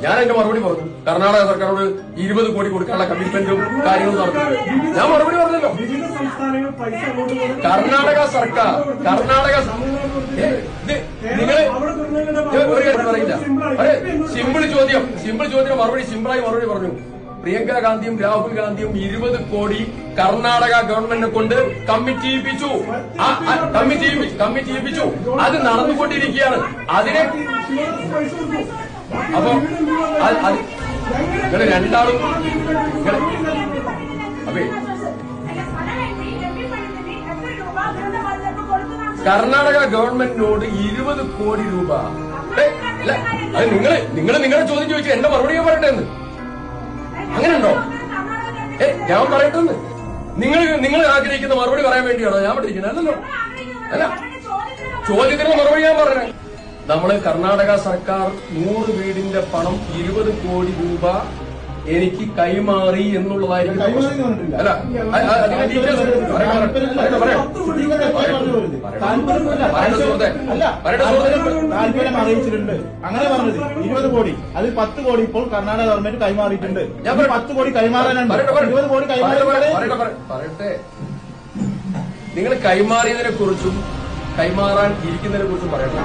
ഞാൻ എന്റെ മറുപടി പറഞ്ഞു. കർണാടക സർക്കാരോട് 20 കോടി കൊടുക്കാനുള്ള കമ്മിറ്റ്മെന്റും കാര്യങ്ങളും നടത്തും. ഞാൻ മറുപടി പറഞ്ഞല്ലോ. കർണാടക സർക്കാർ നിങ്ങള് ഒരു കാര്യം പറയില്ല. അതെ, സിമ്പിൾ ചോദ്യം മറുപടി സിമ്പിളായി മറുപടി പറഞ്ഞു. പ്രിയങ്ക ഗാന്ധിയും രാഹുൽ ഗാന്ധിയും 20 കോടി കർണാടക ഗവൺമെന്റിനെ കൊണ്ട് കമ്മിറ്റ് ചെയ്യിപ്പിച്ചു. അത് നടന്നുകൊണ്ടിരിക്കുകയാണ്. അതിനെ അപ്പൊ നിങ്ങള് രണ്ടാളും അതെ, കർണാടക ഗവൺമെന്റിനോട് 20 കോടി രൂപ. അല്ല, അത് നിങ്ങളുടെ ചോദ്യം ചോദിച്ചു എന്റെ മറുപടി ഞാൻ പറയട്ടെ എന്ന്. അങ്ങനെയുണ്ടോ? ഞാൻ പറയട്ടെന്ന്. നിങ്ങൾ ആഗ്രഹിക്കുന്ന മറുപടി പറയാൻ വേണ്ടിയാണോ ഞാൻ പഠിക്കുന്നത്? അല്ലല്ലോ. അല്ല, ചോദ്യത്തിന് മറുപടി ഞാൻ പറഞ്ഞേ. നമ്മള് കർണാടക സർക്കാർ 100 വീടിന്റെ പണം 20 കോടി രൂപ എനിക്ക് കൈമാറി എന്നുള്ളതായിരിക്കും. അല്ല, അതിന്റെ ഡീറ്റെയിൽസ് താല്പര്യം അറിയിച്ചിട്ടുണ്ട്. അങ്ങനെ പറഞ്ഞത് 20 കോടി, അതിൽ 10 കോടി ഇപ്പോൾ കർണാടക ഗവൺമെന്റ് കൈമാറിയിട്ടുണ്ട്. ഞാൻ 10 കോടി കൈമാറാനുണ്ട്. 20 കോടി പറയട്ടെ. നിങ്ങൾ കൈമാറിയതിനെ കുറിച്ചും കൈമാറാൻ ഇരിക്കുന്നതിനെ കുറിച്ചും പറയട്ടെ.